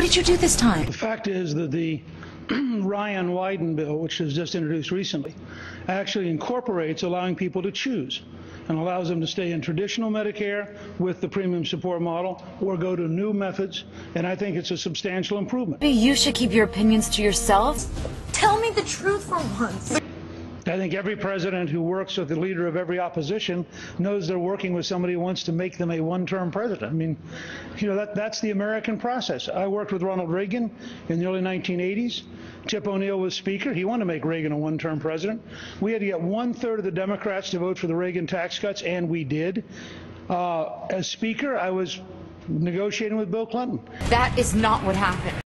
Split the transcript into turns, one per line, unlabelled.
What did you do this time?
The fact is that the Ryan Wyden bill, which was just introduced recently, actually incorporates allowing people to choose and allows them to stay in traditional Medicare with the premium support model or go to new methods, and I think it's a substantial improvement.
Maybe you should keep your opinions to yourself. Tell me the truth for once.
I think every president who works with the leader of every opposition knows they're working with somebody who wants to make them a one-term president. I mean, you know, that's the American process. I worked with Ronald Reagan in the early 1980s. Tip O'Neill was Speaker. He wanted to make Reagan a one-term president. We had to get 1/3 of the Democrats to vote for the Reagan tax cuts, and we did. As Speaker, I was negotiating with Bill Clinton.
That is not what happened.